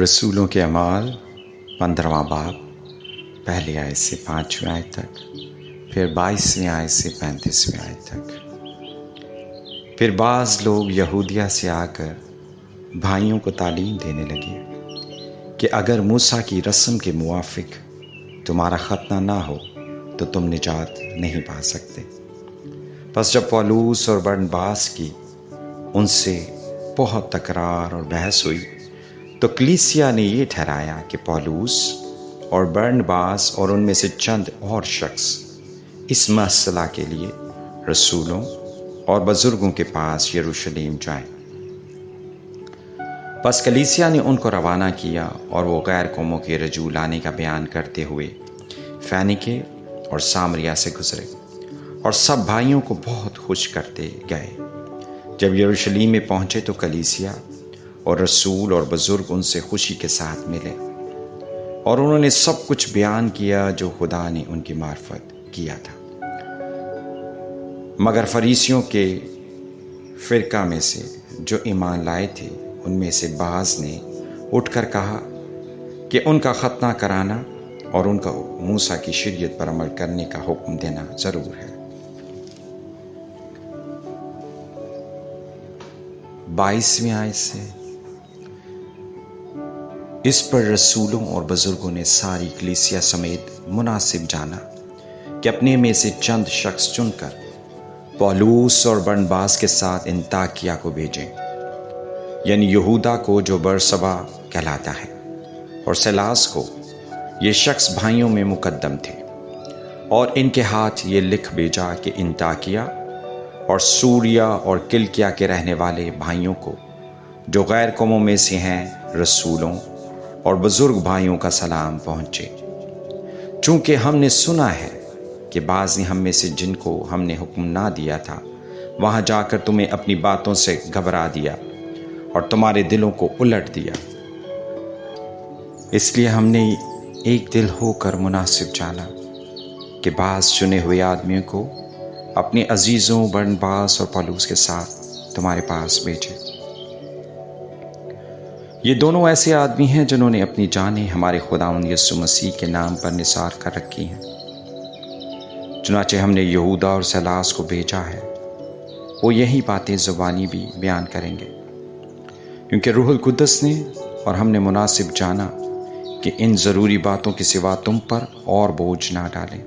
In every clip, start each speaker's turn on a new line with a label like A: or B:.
A: رسولوں کے اعمال 15واں باب پہلی آیت سے 5ویں آیت تک، پھر 22ویں آیت سے 35ویں آیت تک۔ پھر بعض لوگ یہودیہ سے آ کر بھائیوں کو تعلیم دینے لگے کہ اگر موسیٰ کی رسم کے موافق تمہارا ختنہ نہ ہو تو تم نجات نہیں پا سکتے۔ پس جب پولوس اور برنباس کی ان سے بہت تکرار اور بحث ہوئی تو کلیسیا نے یہ ٹھہرایا کہ پولوس اور برنباس اور ان میں سے چند اور شخص اس مسئلہ کے لیے رسولوں اور بزرگوں کے پاس یروشلم جائیں۔ پس کلیسیا نے ان کو روانہ کیا اور وہ غیر قوموں کے رجوع لانے کا بیان کرتے ہوئے فینیکے اور سامریا سے گزرے اور سب بھائیوں کو بہت خوش کرتے گئے۔ جب یروشلم میں پہنچے تو کلیسیا اور رسول اور بزرگ ان سے خوشی کے ساتھ ملے اور انہوں نے سب کچھ بیان کیا جو خدا نے ان کی معرفت کیا تھا۔ مگر فریسیوں کے فرقہ میں سے جو ایمان لائے تھے ان میں سے بعض نے اٹھ کر کہا کہ ان کا ختنہ کرانا اور ان کا موسیٰ کی شریعت پر عمل کرنے کا حکم دینا ضرور ہے۔ 22ویں آیت سے اس پر رسولوں اور بزرگوں نے ساری کلیسیا سمیت مناسب جانا کہ اپنے میں سے چند شخص چن کر پولوس اور برنباس کے ساتھ انطاکیہ کو بھیجیں، یعنی یہودا کو جو برسبا کہلاتا ہے اور سیلاس کو۔ یہ شخص بھائیوں میں مقدم تھے اور ان کے ہاتھ یہ لکھ بھیجا کہ انطاکیہ اور سوریا اور کلکیا کے رہنے والے بھائیوں کو جو غیر قوموں میں سے ہیں رسولوں اور بزرگ بھائیوں کا سلام پہنچے، چونکہ ہم نے سنا ہے کہ بعض نے ہم میں سے جن کو ہم نے حکم نہ دیا تھا وہاں جا کر تمہیں اپنی باتوں سے گھبرا دیا اور تمہارے دلوں کو الٹ دیا۔ اس لیے ہم نے ایک دل ہو کر مناسب جانا کہ بعض چنے ہوئے آدمیوں کو اپنے عزیزوں برنباس اور پولوس کے ساتھ تمہارے پاس بھیجے۔ یہ دونوں ایسے آدمی ہیں جنہوں نے اپنی جانیں ہمارے خداوند یسوع مسیح کے نام پر نثار کر رکھی ہیں۔ چنانچہ ہم نے یہودا اور سیلاس کو بھیجا ہے، وہ یہی باتیں زبانی بھی بیان کریں گے، کیونکہ روح القدس نے اور ہم نے مناسب جانا کہ ان ضروری باتوں کے سوا تم پر اور بوجھ نہ ڈالیں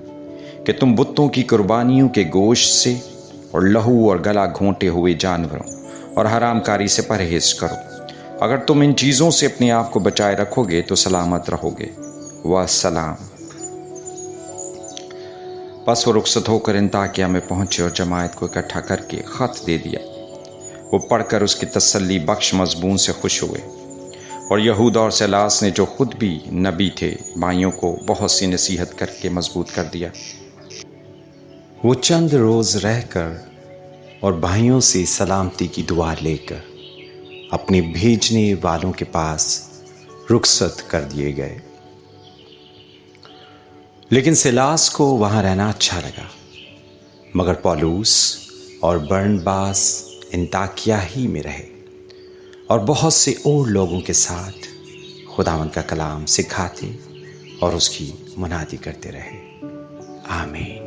A: کہ تم بتوں کی قربانیوں کے گوشت سے اور لہو اور گلا گھونٹے ہوئے جانوروں اور حرام کاری سے پرہیز کرو۔ اگر تم ان چیزوں سے اپنے آپ کو بچائے رکھو گے تو سلامت رہو گے۔ والسلام۔ پس وہ رخصت ہو کر انطاکیہ میں پہنچے اور جماعت کو اکٹھا کر کے خط دے دیا۔ وہ پڑھ کر اس کی تسلی بخش مضمون سے خوش ہوئے، اور یہودا اور سیلاس نے جو خود بھی نبی تھے بھائیوں کو بہت سی نصیحت کر کے مضبوط کر دیا۔ وہ چند روز رہ کر اور بھائیوں سے سلامتی کی دعا لے کر اپنے بھیجنے والوں کے پاس رخصت کر دیے گئے۔ لیکن سیلاس کو وہاں رہنا اچھا لگا، مگر پولوس اور برنباس انطاکیہ ہی میں رہے اور بہت سے اور لوگوں کے ساتھ خداوند کا کلام سکھاتے اور اس کی منادی کرتے رہے۔ آمین۔